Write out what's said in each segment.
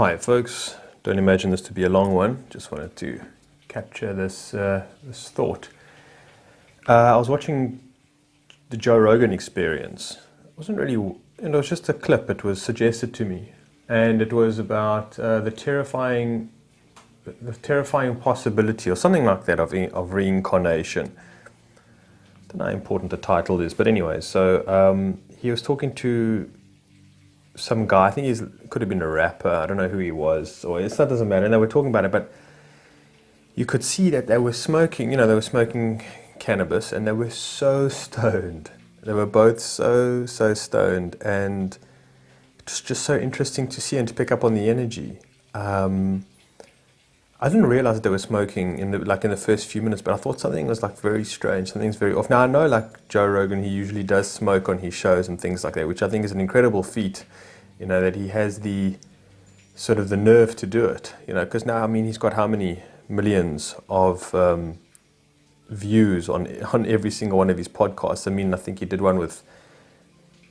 Hi folks, don't imagine this to be a long one, just wanted to capture this thought. I was watching the Joe Rogan Experience. It wasn't really, it was just a clip, it was suggested to me. And it was about the terrifying possibility or something like that of reincarnation. I don't know how important the title is, but anyway, so he was talking to some guy, I think he could have been a rapper, I don't know who he was, or that doesn't matter, and they were talking about it, but you could see that they were smoking, they were smoking cannabis, and they were so stoned. They were both so stoned, and it's just so interesting to see and to pick up on the energy. I didn't realize that they were smoking in the first few minutes, but I thought something was very strange, something's very off. Now I know Joe Rogan, he usually does smoke on his shows and things like that, which I think is an incredible feat, that he has the sort of the nerve to do it, because now, he's got how many millions of views on every single one of his podcasts. I think he did one with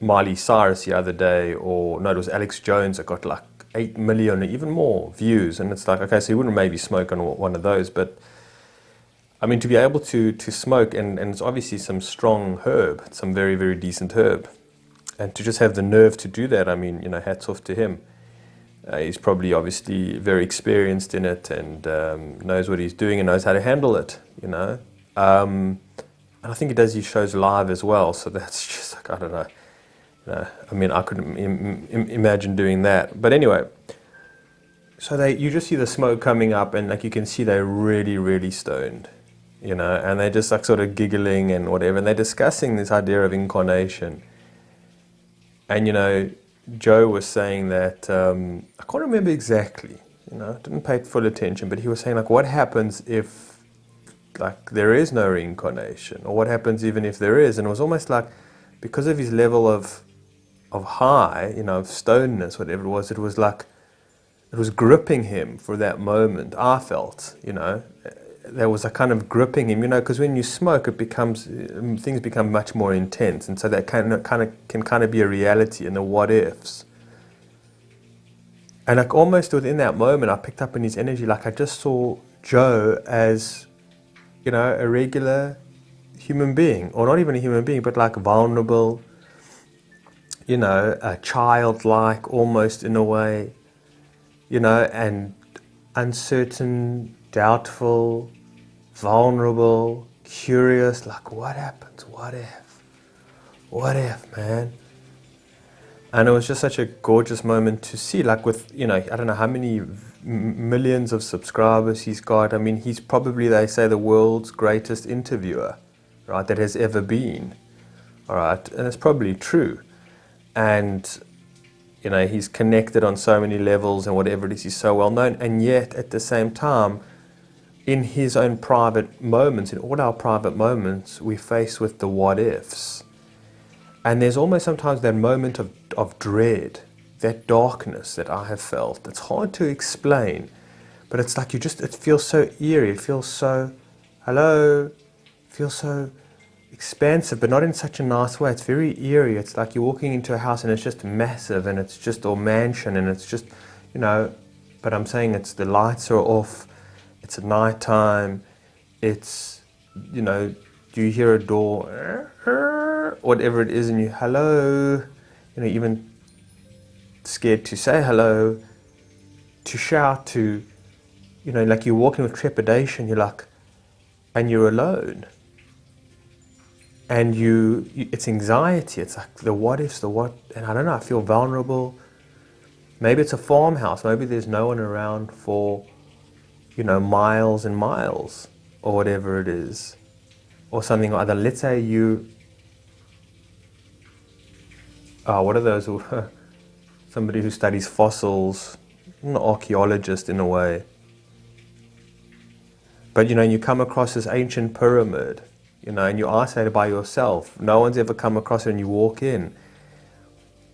Miley Cyrus the other day, or no, it was Alex Jones that got 8 million or even more views, and it's okay, so he wouldn't maybe smoke on one of those, but to be able to smoke, and it's obviously some strong herb, some very, very decent herb, and to just have the nerve to do that, hats off to him. He's probably obviously very experienced in it, and knows what he's doing and knows how to handle it, and I think he does these shows live as well, so that's just I don't know. I couldn't imagine doing that. But anyway, so you just see the smoke coming up, and you can see they're really, really stoned, and they're just sort of giggling and whatever, and they're discussing this idea of incarnation. And Joe was saying that, I can't remember exactly, didn't pay full attention, but he was saying what happens if there is no reincarnation, or what happens even if there is, and it was almost because of his level of high, of stonedness, whatever it was it was gripping him for that moment. I felt, there was a kind of gripping him, because when you smoke, things become much more intense, and so that can be a reality in the what ifs. And almost within that moment, I picked up in his energy, I just saw Joe as, a regular human being, or not even a human being, but vulnerable, childlike almost in a way, and uncertain, doubtful, vulnerable, curious, what happens, what if, man? And it was just such a gorgeous moment to see, with, I don't know how many millions of subscribers he's got. He's probably, they say, the world's greatest interviewer, right, that has ever been, all right, and it's probably true. And, he's connected on so many levels, and whatever it is, he's so well known, and yet, at the same time, in his own private moments, in all our private moments, we're faced with the what-ifs. And there's almost sometimes that moment of dread, that darkness that I have felt. It's hard to explain, but it's it feels so eerie, it feels so, it feels so expansive, but not in such a nice way. It's very eerie. It's you're walking into a house and it's just massive, and it's just a mansion, and it's just, but I'm saying the lights are off, it's at night time, it's, do you hear a door, whatever it is, and you, hello, even scared to say hello, to shout, to, you're walking with trepidation, you're and you're alone. And it's anxiety, it's the what ifs, and I don't know, I feel vulnerable. Maybe it's a farmhouse, maybe there's no one around for, miles and miles, or whatever it is, or something like that. Let's say what are those, somebody who studies fossils, an archaeologist in a way. But you come across this ancient pyramid, and you're isolated by yourself. No one's ever come across it, and you walk in,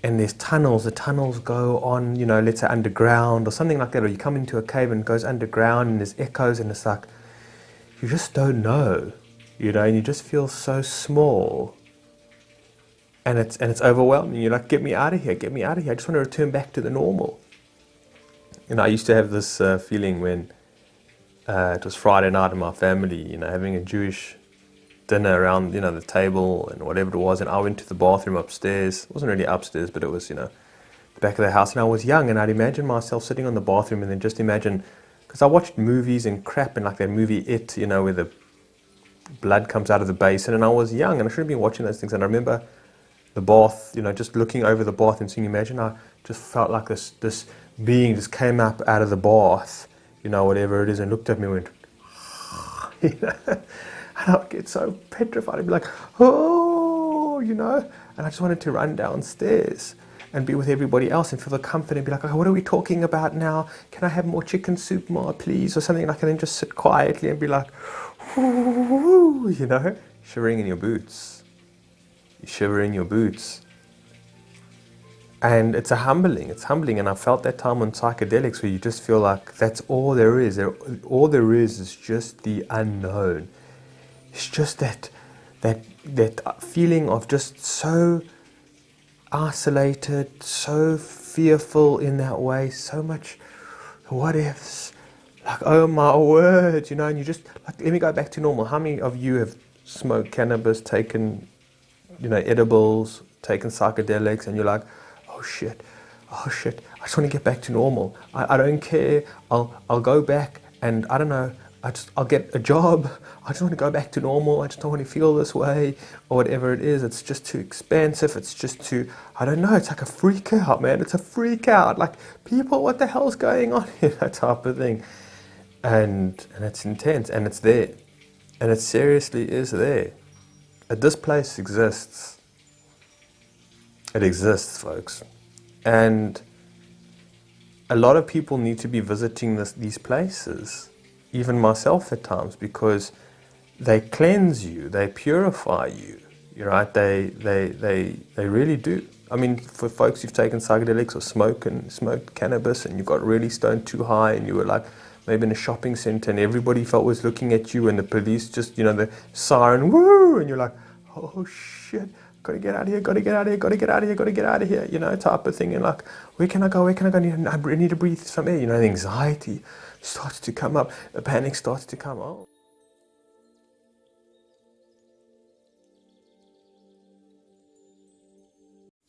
and there's tunnels. The tunnels go on, let's say underground or something like that, or you come into a cave and it goes underground, and there's echoes, and it's you just don't know, and you just feel so small, and it's overwhelming. You're get me out of here, I just want to return back to the normal. I used to have this feeling when it was Friday night in my family, having a Jewish dinner around, the table and whatever it was, and I went to the bathroom upstairs. It wasn't really upstairs, but it was, the back of the house, and I was young, and I'd imagine myself sitting on the bathroom, and then just imagine, because I watched movies and crap, and like that movie It, where the blood comes out of the basin, and I was young, and I should have been watching those things, and I remember the bath, just looking over the bath and seeing, imagine I just felt like this being just came up out of the bath, whatever it is, and looked at me and went, and I'd get so petrified. I'd be like, oh, and I just wanted to run downstairs and be with everybody else and feel the comfort and be like, oh, what are we talking about now? Can I have more chicken soup, Ma, please? Or something like that, and just sit quietly and be like, ooh, shivering in your boots. You shiver in your boots. And it's humbling, and I felt that time on Psi Kadelics where you just feel like that's all there is. All there is just the unknown. It's just that feeling of just so isolated, so fearful in that way, so much what ifs, like, oh my word, and you just, like, let me go back to normal. How many of you have smoked cannabis, taken, edibles, taken psychedelics, and you're like, oh shit, I just want to get back to normal. I don't care, I'll go back and, I don't know, I'll get a job. I just want to go back to normal. I just don't want to feel this way, or whatever it is. It's just too expensive. It's just too, I don't know. It's like a freak out, man. It's a freak out. Like, people, what the hell's going on here? That type of thing. And it's intense, and it's there. And it seriously is there. This place exists. It exists, folks. And a lot of people need to be visiting these places, even myself at times, because they cleanse you, they purify you. You're right, they really do. I mean, for folks who've taken psychedelics or smoked cannabis, and you got really stoned too high, and you were like maybe in a shopping center, and everybody felt was looking at you, and the police just, the siren, woo, and you're like, oh shit, gotta get out of here, gotta get out of here, gotta get out of here, gotta get out of here, type of thing. And like, where can I go? I need to breathe some air. The anxiety starts to come up, the panic starts to come up.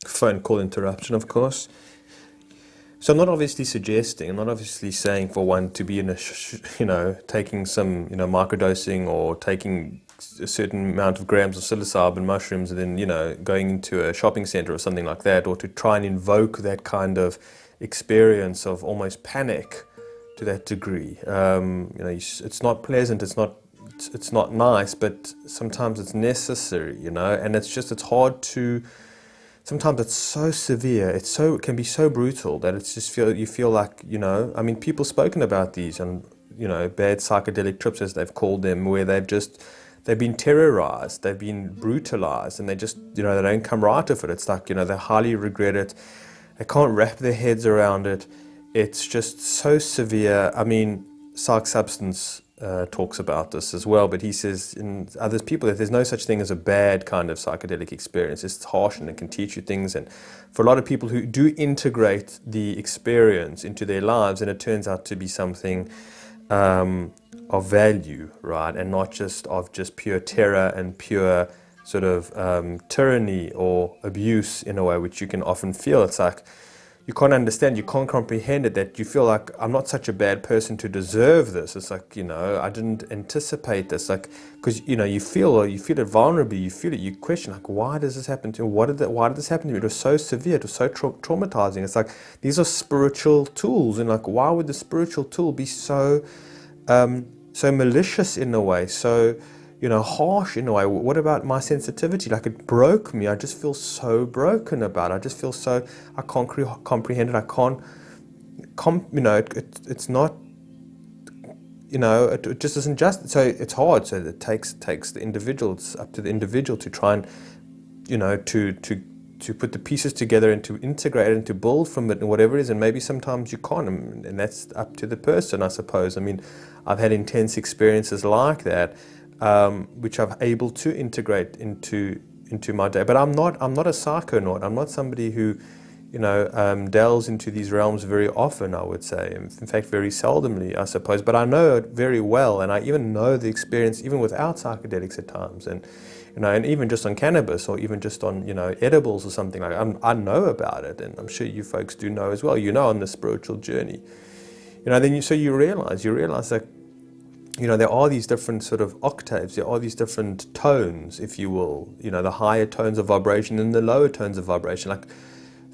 Phone call interruption, of course. So I'm not obviously suggesting, I'm not obviously saying for one to be in taking some, microdosing or taking a certain amount of grams of psilocybin mushrooms and then, going into a shopping center or something like that, or to try and invoke that kind of experience of almost panic to that degree. It's not pleasant, it's not nice, but sometimes it's necessary, and it's hard to. Sometimes it's so severe, it can be so brutal that it's just you feel like, I mean, people spoken about these and, bad psychedelic trips, as they've called them, where they've been terrorized, they've been brutalized, and they just, they don't come right with it. It's like, they highly regret it. They can't wrap their heads around it. It's just so severe. I mean, Psych Substance talks about this as well, but he says in other people that there's no such thing as a bad kind of psychedelic experience. It's harsh and it can teach you things, and for a lot of people who do integrate the experience into their lives, and it turns out to be something of value, right, and not just of just pure terror and pure sort of tyranny or abuse in a way, which you can often feel. It's like you can't understand, you can't comprehend it, that you feel like, I'm not such a bad person to deserve this. It's like, I didn't anticipate this. Like, because, you feel it vulnerably, you feel it, you question, like, why does this happen to me? Why did this happen to me? It was so severe, it was so traumatizing. It's like, these are spiritual tools, and like, why would the spiritual tool be so malicious in a way, so harsh in a way? What about my sensitivity? Like, it broke me. I just feel so broken about it. I just feel so, I can't comprehend it. I can't, it's not, it just isn't just, so it's hard. So it takes the individual, it's up to the individual to try and, to put the pieces together and to integrate it and to build from it and whatever it is. And maybe sometimes you can't, and that's up to the person, I suppose. I mean, I've had intense experiences like that, which I'm able to integrate into my day. But I'm not a psychonaut. I'm not somebody who, delves into these realms very often, I would say. In fact, very seldomly, I suppose. But I know it very well, and I even know the experience even without psychedelics at times, and and even just on cannabis, or even just on edibles or something like that. I know about it, and I'm sure you folks do know as well. On the spiritual journey, then you realize that there are these different sort of octaves, there are these different tones, if you will, the higher tones of vibration and the lower tones of vibration. Like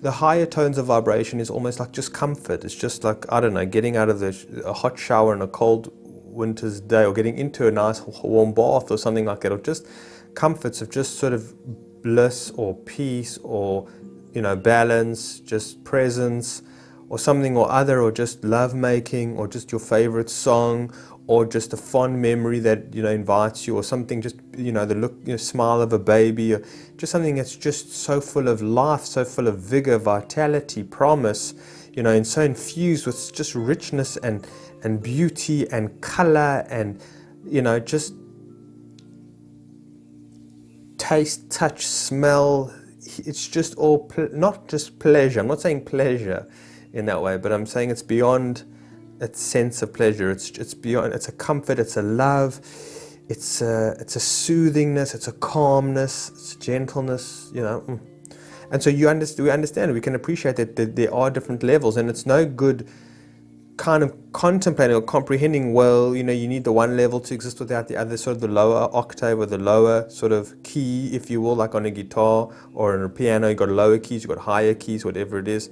the higher tones of vibration is almost like just comfort. It's just like, I don't know, getting out of a hot shower on a cold winter's day, or getting into a nice warm bath or something like that, or just comforts of just sort of bliss or peace or, balance, just presence or something or other, or just love making, or just your favorite song, or just a fond memory that invites you, or something, just the look, smile of a baby, or just something that's just so full of life, so full of vigor, vitality, promise, and so infused with just richness and beauty and color, and just taste, touch, smell. It's just all not just pleasure. I'm not saying pleasure in that way, but I'm saying it's beyond its sense of pleasure. It's beyond. It's a comfort. It's a love. It's a soothingness. It's a calmness. It's a gentleness. And so we understand. We can appreciate that there are different levels, and it's no good kind of contemplating or comprehending. Well, you need the one level to exist without the other, sort of the lower octave or the lower sort of key, if you will, like on a guitar or on a piano. You got lower keys, you got higher keys, whatever it is.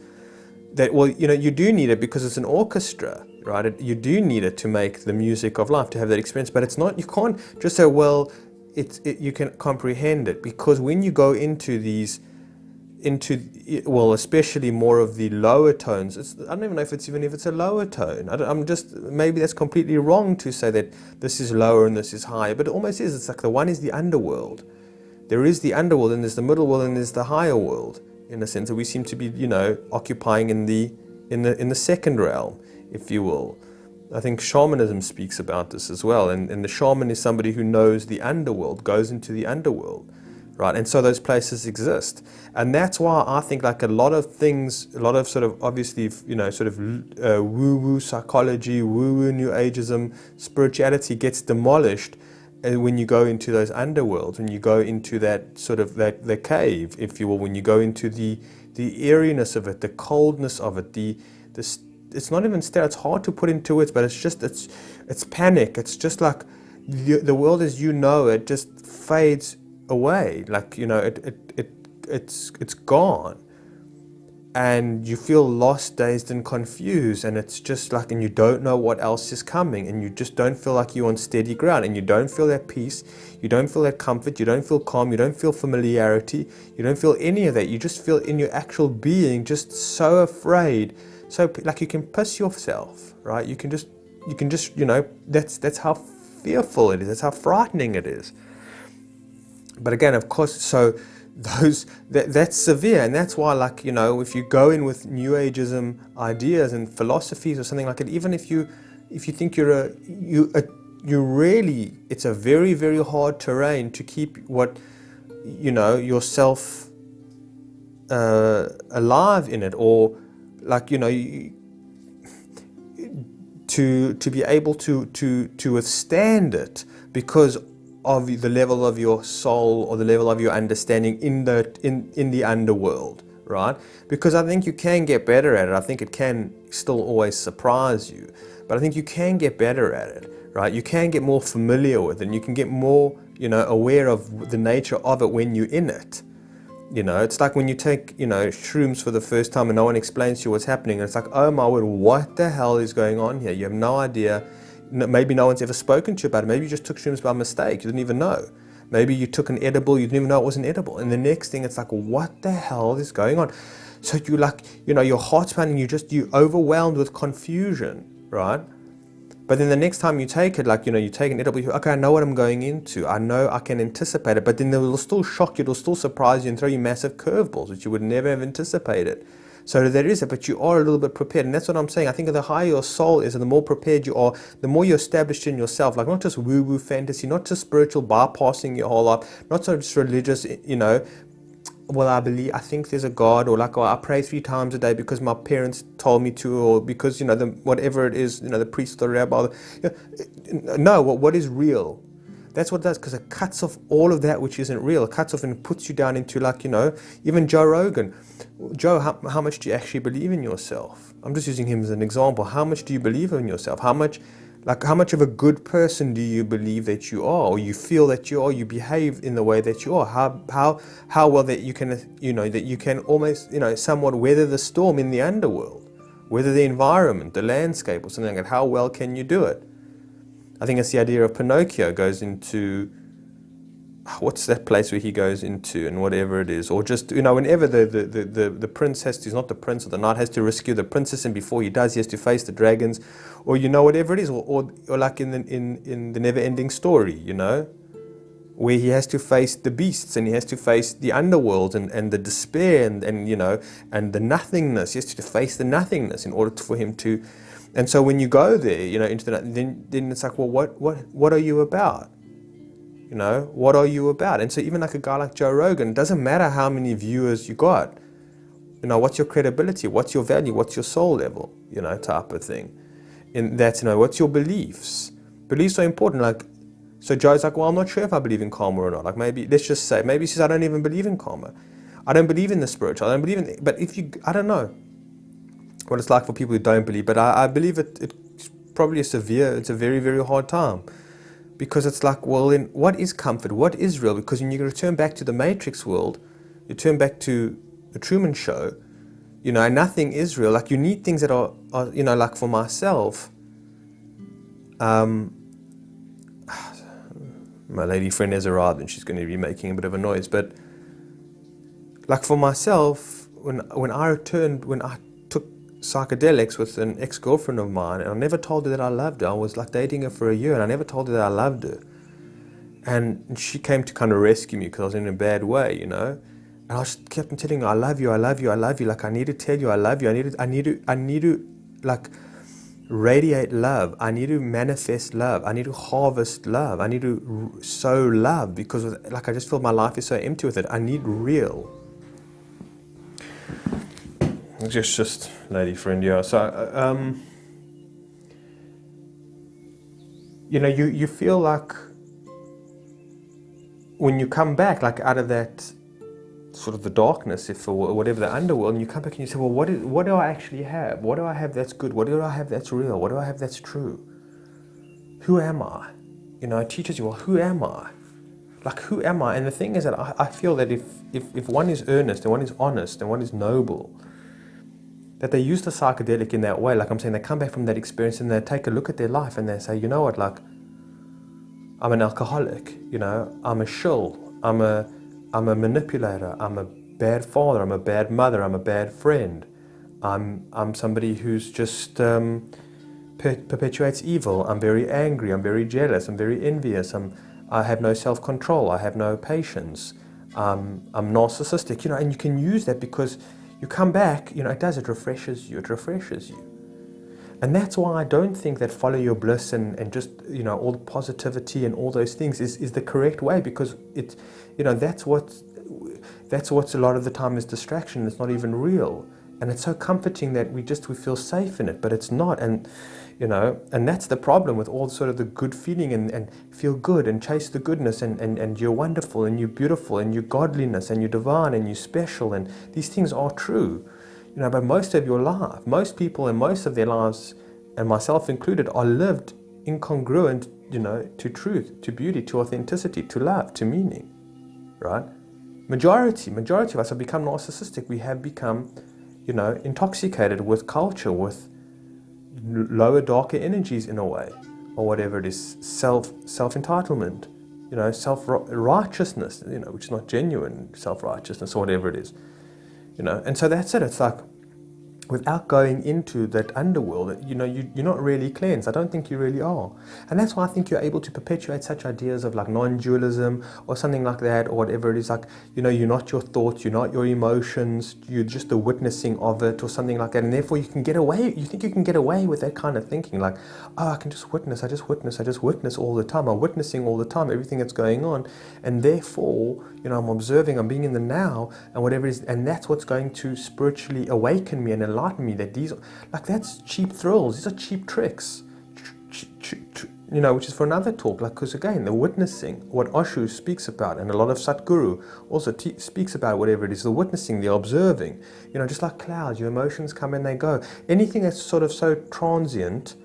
That, well, you do need it because it's an orchestra, right? You do need it to make the music of life, to have that experience. But it's not, you can't just say, well, you can comprehend it, because when you go into especially more of the lower tones, I don't even know if it's a lower tone. Maybe that's completely wrong to say that this is lower and this is higher, but it almost is. It's like the one is the underworld. There is the underworld, and there's the middle world, and there's the higher world. In a sense that we seem to be, occupying in the second realm, if you will. I think shamanism speaks about this as well, and the shaman is somebody who knows the underworld, goes into the underworld, right? And so those places exist, and that's why I think like a lot of sort of obviously, woo-woo psychology, woo-woo New Ageism, spirituality gets demolished. And when you go into those underworlds, when you go into that sort of the cave, if you will, when you go into the eeriness of it, the coldness of it, it's not even it's hard to put into words, but it's panic. It's just like the world as you know it just fades away. Like it's gone. And you feel lost, dazed, and confused, and it's just like, and you don't know what else is coming, and you just don't feel like you're on steady ground, and you don't feel that peace, you don't feel that comfort, you don't feel calm, you don't feel familiarity, you don't feel any of that. You just feel in your actual being just so afraid, so like you can piss yourself, right? You can just that's how fearful it is, that's how frightening it is. But again, of course, so that's severe, and that's why, like, if you go in with New Ageism ideas and philosophies or something like it, even if you think it's a very, very hard terrain to keep yourself alive in it, or like to be able to withstand it, because of the level of your soul or the level of your understanding in the underworld, right? Because I think you can get better at it. I think it can still always surprise you, but I think you can get better at it, right? You can get more familiar with it, and you can get more, aware of the nature of it when you're in it. It's like when you take, shrooms for the first time and no one explains to you what's happening, and it's like, oh my word, what the hell is going on here? You have no idea. Maybe no one's ever spoken to you about it. Maybe you just took shrooms by mistake. You didn't even know. Maybe you took an edible. You didn't even know it was an edible. And the next thing, it's like, what the hell is going on? So you like, your heart's pounding. You're overwhelmed with confusion, right? But then the next time you take it, like, you take an edible, okay, I know what I'm going into. I know I can anticipate it. But then it will still shock you. It will still surprise you and throw you massive curveballs, which you would never have anticipated. So there is it, but you are a little bit prepared, and that's what I'm saying. I think the higher your soul is, and the more prepared you are, the more you're established in yourself, like not just woo-woo fantasy, not just spiritual bypassing your whole life, not so just religious, well, I think there's a God, or like, oh, I pray 3 times a day because my parents told me to, or because, whatever it is, the priest or the rabbi. No, what is real? That's what it does, because it cuts off all of that which isn't real. It cuts off and puts you down into, like, even Joe Rogan. Joe, how much do you actually believe in yourself? I'm just using him as an example. How much do you believe in yourself? How much of a good person do you believe that you are, or you feel that you are? You behave in the way that you are. How well that you can, that you can almost, somewhat weather the storm in the underworld, weather the environment, the landscape, or something like that. How well can you do it? I think it's the idea of Pinocchio goes into, what's that place where he goes into, and whatever it is, or just, whenever the prince has to, he's not the prince, or the knight has to rescue the princess, and before he does, he has to face the dragons, or whatever it is, or like in the never-ending story, where he has to face the beasts, and he has to face the underworld, and the despair, and the nothingness. He has to face the nothingness in order for him to. And so when you go there, into the, then it's like, well, what are you about? What are you about? And so even like a guy like Joe Rogan, it doesn't matter how many viewers you got. What's your credibility? What's your value? What's your soul level? Type of thing. And that's, what's your beliefs? Beliefs are important. Like, so Joe's like, well, I'm not sure if I believe in karma or not. Like, maybe, let's just say, maybe he says, I don't even believe in karma. I don't believe in the spiritual. I don't believe in, but I don't know what it's like for people who don't believe, but I believe it's probably it's a very, very hard time, because it's like, well, then what is comfort? What is real? Because when you return back to the Matrix world, you turn back to the Truman Show, and nothing is real. Like, you need things that are like for myself, my lady friend has arrived and she's going to be making a bit of a noise, but like for myself, when I took Psi Kadelics with an ex-girlfriend of mine, and I never told her that I loved her. I was like dating her for a year, and I never told her that I loved her. And she came to kind of rescue me because I was in a bad way, And I just kept on telling her, I love you, I love you, I love you. Like, I need to tell you I love you. I need to like radiate love. I need to manifest love. I need to harvest love. I need to sow love, because like I just feel my life is so empty with it. I need real. Just lady friend, yeah. So, you feel like when you come back, like out of that sort of the darkness, or whatever, the underworld, and you come back and you say, well, what do I actually have? What do I have that's good? What do I have that's real? What do I have that's true? Who am I? It teaches you, well, who am I? Like, who am I? And the thing is that I feel that if one is earnest, and one is honest, and one is noble, that they use the psychedelic in that way. Like I'm saying, they come back from that experience and they take a look at their life and they say, you know what, like, I'm an alcoholic, I'm a shill, I'm a manipulator, I'm a bad father, I'm a bad mother, I'm a bad friend, I'm somebody who's just perpetuates evil, I'm very angry, I'm very jealous, I'm very envious, I have no self-control, I have no patience, I'm narcissistic, and you can use that because you come back, it refreshes you, And that's why I don't think that follow your bliss and just, all the positivity and all those things is the correct way, because it's, that's what's a lot of the time is distraction. It's not even real. And it's so comforting that we feel safe in it, but it's not. And, and that's the problem with all sort of the good feeling and feel good and chase the goodness and you're wonderful and you're beautiful and you're godliness and you're divine and you're special, and these things are true. But most of your life, most people and most of their lives, and myself included, are lived incongruent, to truth, to beauty, to authenticity, to love, to meaning, right? Majority of us have become narcissistic. We have become, intoxicated with culture, with lower, darker energies in a way, or whatever it is, self-entitlement, self-righteousness, which is not genuine self-righteousness, or whatever it is. And so that's it. It's like, without going into that underworld, you're not really cleansed. I don't think you really are. And that's why I think you're able to perpetuate such ideas of like non-dualism or something like that, or whatever it is. Like, you're not your thoughts, you're not your emotions, you're just the witnessing of it or something like that. And therefore you think you can get away with that kind of thinking, like, oh, I can just witness, I just witness all the time. I'm witnessing all the time, everything that's going on. And therefore, I'm observing, I'm being in the now, and whatever it is, and that's what's going to spiritually awaken me and enlighten me. That's cheap thrills, these are cheap tricks, which is for another talk. Because again, the witnessing, what Osho speaks about, and a lot of Satguru also speaks about, whatever it is, the witnessing, the observing, just like clouds, your emotions come and they go. Anything that's sort of so transient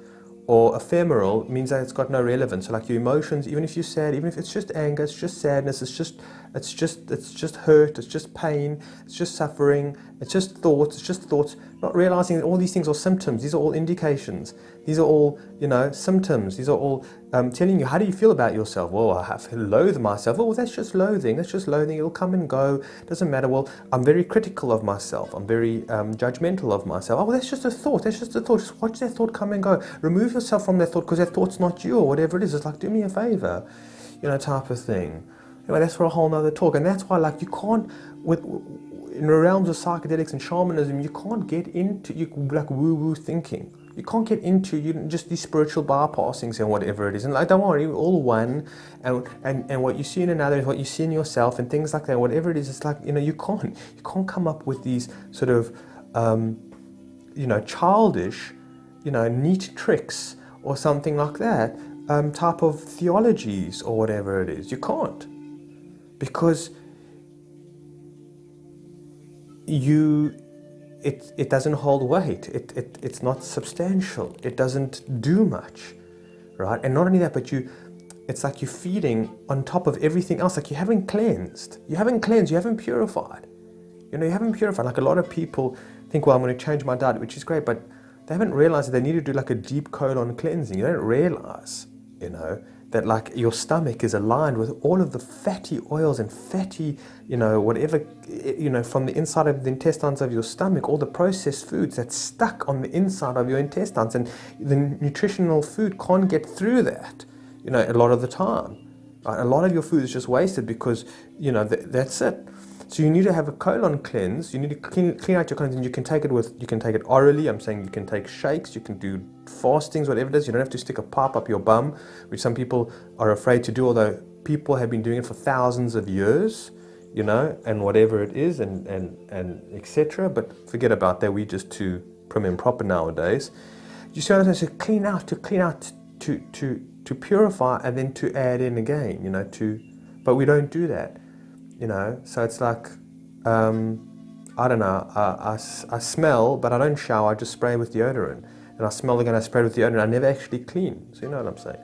or ephemeral means that it's got no relevance. So like your emotions, even if you're sad, even if it's just anger, it's just sadness, it's just hurt, it's just pain, it's just suffering, it's just thoughts, not realizing that all these things are symptoms. These are all indications. These are all, symptoms. These are all telling you, how do you feel about yourself? Well, I loathe myself. Oh, well, that's just loathing. It'll come and go. It doesn't matter. Well, I'm very critical of myself. I'm very judgmental of myself. Oh, well, that's just a thought. Just watch that thought come and go. Remove yourself from that thought, because that thought's not you, or whatever it is. It's like, do me a favor, type of thing. Anyway, that's for a whole nother talk. And that's why, like, you can't, in the realms of psychedelics and shamanism, you can't get into like woo-woo thinking. You can't get into just these spiritual bypassings and whatever it is. And like, don't worry, we're all one. And what you see in another is what you see in yourself, and things like that. Whatever it is, it's like, you can't come up with these sort of childish, neat tricks or something like that, type of theologies or whatever it is. You can't, because it doesn't hold weight. It's not substantial. It doesn't do much, right? And not only that, but it's like you're feeding on top of everything else. Like, you haven't cleansed. You haven't purified. You haven't purified. Like, a lot of people think, well, I'm going to change my diet, which is great, but they haven't realized that they need to do like a deep colon cleansing. You don't realize, that like your stomach is aligned with all of the fatty oils and fatty, whatever, from the inside of the intestines of your stomach, all the processed foods that's stuck on the inside of your intestines, and the nutritional food can't get through that, a lot of the time. Right? A lot of your food is just wasted because, that's it. So you need to have a colon cleanse. You need to clean out your colon, and you can take it orally. I'm saying you can take shakes, you can do fastings, whatever it is. You don't have to stick a pipe up your bum, which some people are afraid to do, although people have been doing it for thousands of years, and whatever it is, and etc. But forget about that. We're just too prim and proper nowadays. You see what I'm saying? So clean out, to purify, and then to add in again, but we don't do that. So it's like, I don't know, I smell, but I don't shower, I just spray with deodorant. And I smell again, I spray with deodorant, I never actually clean. So you know what I'm saying?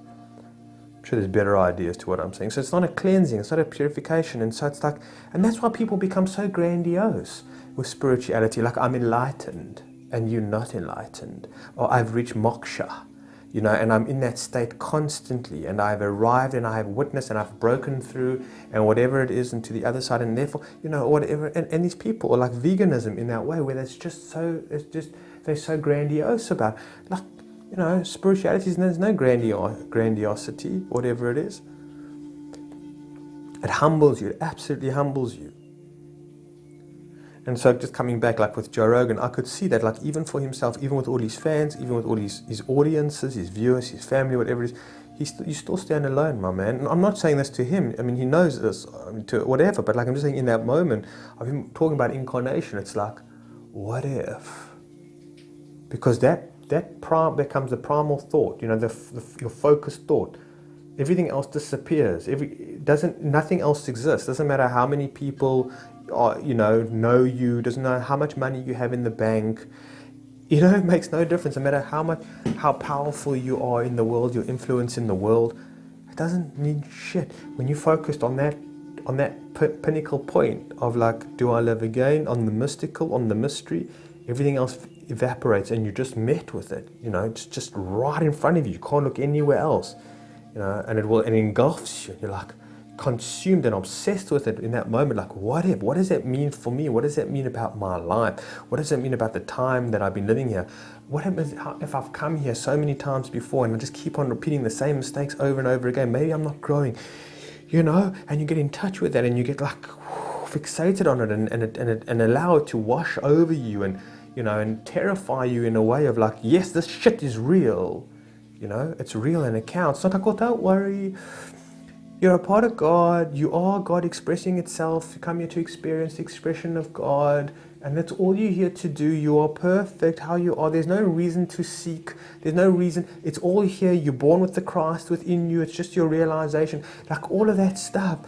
I'm sure there's better ideas to what I'm saying. So it's not a cleansing, it's not a purification. And so it's like, and that's why people become so grandiose with spirituality. Like, I'm enlightened, and you're not enlightened. Or I've reached moksha. And I'm in that state constantly, and I've arrived, and I have witnessed, and I've broken through, and whatever it is, and to the other side, and therefore, whatever, and these people are like veganism in that way, where they're so grandiose about, like, spirituality, there's no grandiosity, whatever it is. It humbles you, it absolutely humbles you. And so just coming back, like with Joe Rogan, I could see that, like, even for himself, even with all his fans, even with all his audiences, his viewers, his family, whatever it is, you still stand alone, my man. And I'm not saying this to him. I mean, he knows this, to whatever. But like, I'm just saying, in that moment of him talking about incarnation, it's like, what if? Because that becomes the primal thought. Your focused thought. Everything else disappears. Nothing else exists. Doesn't matter how many people know you, doesn't know how much money you have in the bank. It makes no difference. No matter how powerful you are in the world, your influence in the world, it doesn't mean shit when you focused on that pinnacle point of, like, do I live again, on the mystical, on the mystery. Everything else evaporates, and you're just met with it. It's just right in front of you. You can't look anywhere else. And it engulfs you. You're like, consumed and obsessed with it in that moment. Like, what if? What does that mean for me? What does that mean about my life? What does that mean about the time that I've been living here? What happens if I've come here so many times before and I just keep on repeating the same mistakes over and over again? Maybe I'm not growing, you know? And you get in touch with that and you get like fixated on it and allow it to wash over you and, you know, and terrify you in a way of like, yes, this shit is real. You know, it's real and it counts. It's not like, well, don't worry. You're a part of God. You are God expressing itself. You come here to experience the expression of God. And that's all you're here to do. You are perfect how you are. There's no reason to seek. There's no reason. It's all here. You're born with the Christ within you. It's just your realization. Like all of that stuff,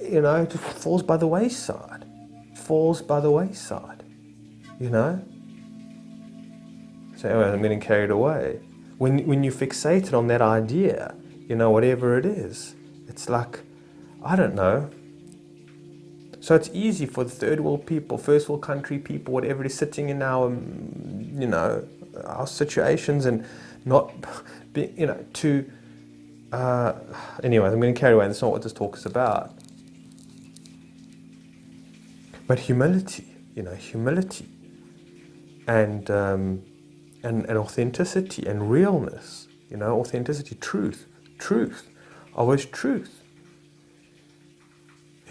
you know, it just falls by the wayside. Falls by the wayside, you know. So anyway, I'm getting carried away. When you fixated on that idea, you know, whatever it is, it's like, I don't know. So it's easy for the third world people, first world country people, whatever it is, sitting in our, you know, our situations and not be, you know, to, anyway, I'm getting carried away. That's not what this talk is about. But humility, you know, humility and authenticity and realness, you know, authenticity, truth, always truth,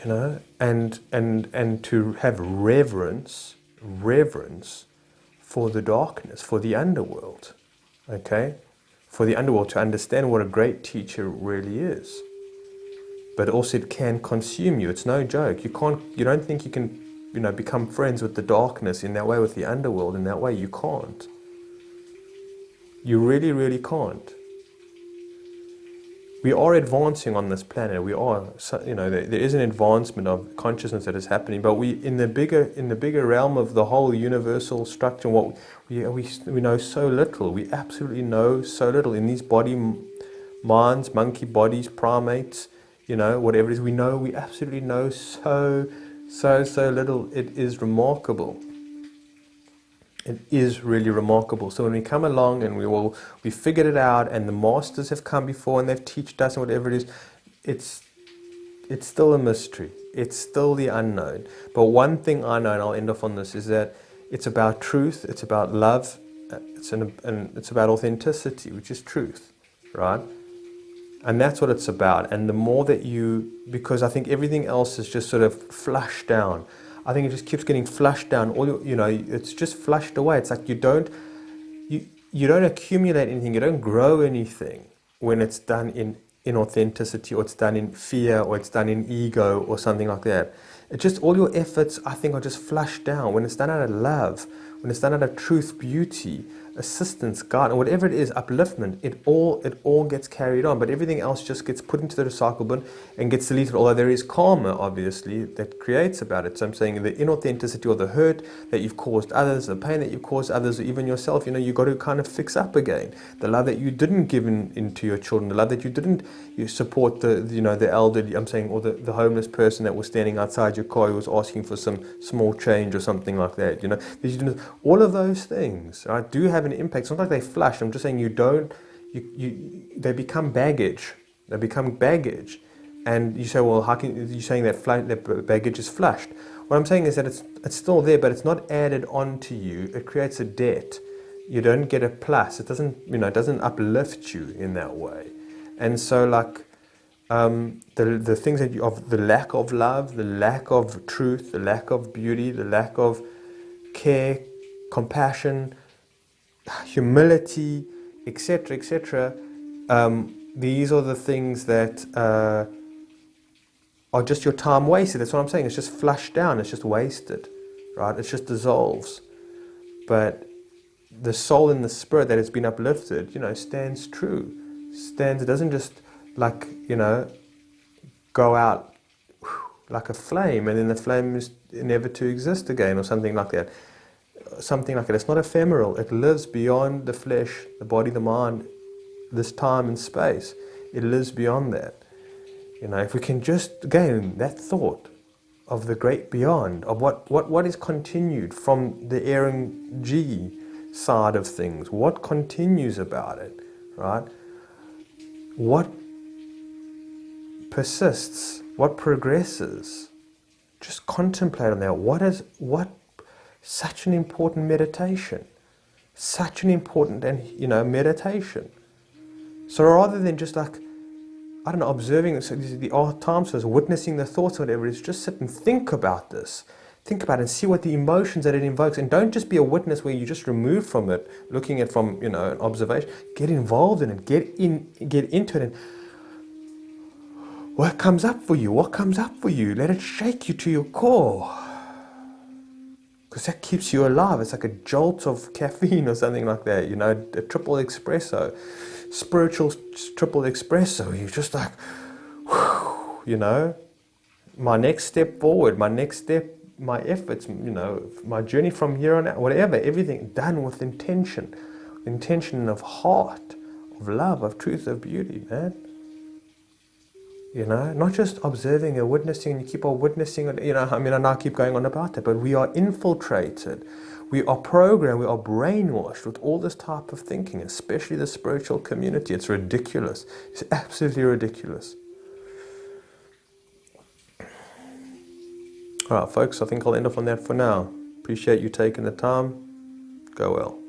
you know, and to have reverence for the darkness, for the underworld, okay, for the underworld, to understand what a great teacher really is. But also it can consume you. It's no joke. You don't think you can, you know, become friends with the darkness in that way, with the underworld in that way. You can't. You really, really can't. We are advancing on this planet. We are, you know, there is an advancement of consciousness that is happening. But we, in the bigger realm of the whole universal structure, what we know so little. We absolutely know so little in these minds, monkey bodies, primates, you know, whatever it is. We absolutely know so little. It is remarkable. It is really remarkable. So when we come along and we figured it out, and the masters have come before and they've taught us and whatever it is, it's still a mystery. It's still the unknown. But one thing I know, and I'll end off on this, is that it's about truth, it's about love, and it's about authenticity, which is truth, right? And that's what it's about. And the more that because I think everything else is just sort of flushed down. I think it just keeps getting flushed down. It's just flushed away. It's like you don't accumulate anything. You don't grow anything when it's done in inauthenticity, or it's done in fear, or it's done in ego, or something like that. It's just all your efforts, I think, are just flushed down. When it's done out of love, when it's done out of truth, beauty, assistance, God, or whatever it is, upliftment, it all gets carried on. But everything else just gets put into the recycle bin and gets deleted. Although there is karma, obviously, that creates about it. So I'm saying the inauthenticity, or the hurt that you've caused others, the pain that you've caused others, or even yourself, you know, you've got to kind of fix up again. The love that you didn't give into your children, the love that you support the elderly, I'm saying, or the homeless person that was standing outside your car, who was asking for some small change or something like that, you know. All of those things, right, do have an impact. It's not like they flush. I'm just saying they become baggage. They become baggage. And you say, well, how can you saying that baggage is flushed? What I'm saying is that it's still there, but it's not added on to you. It creates a debt. You don't get a plus. It doesn't uplift you in that way. And so, like, the things of the lack of love, the lack of truth, the lack of beauty, the lack of care, compassion, humility, etc., etc. These are the things that are just your time wasted. That's what I'm saying. It's just flushed down. It's just wasted, right? It just dissolves. But the soul and the spirit that has been uplifted, you know, stands true. It doesn't just, like, you know, go out like a flame, and then the flame is never to exist again, or something like that. It's not ephemeral. It lives beyond the flesh, the body, the mind, this time and space. It lives beyond that. You know, if we can just, again, that thought of the great beyond, of what is continued from the erring G side of things, what continues about it, right? What persists what progresses. Just contemplate on that. What such an important meditation. Such an important meditation. So rather than just like, I don't know, observing the art times, so witnessing the thoughts or whatever, is just sit and think about this. Think about it and see what the emotions that it invokes. And don't just be a witness where you just remove from it, looking at from, an observation. Get involved in it. Get into it. And what comes up for you? What comes up for you? Let it shake you to your core. Because that keeps you alive. It's like a jolt of caffeine or something like that. A triple espresso. Spiritual triple espresso. You're just like, whew, my next step forward, my next step, my efforts, my journey from here on out, whatever, everything done with intention. Intention of heart, of love, of truth, of beauty, man. Not just observing and witnessing, and you keep on witnessing, I now keep going on about that, but we are infiltrated, we are programmed, we are brainwashed with all this type of thinking, especially the spiritual community. It's ridiculous. It's absolutely ridiculous. All right, folks, I think I'll end off on that for now. Appreciate you taking the time. Go well.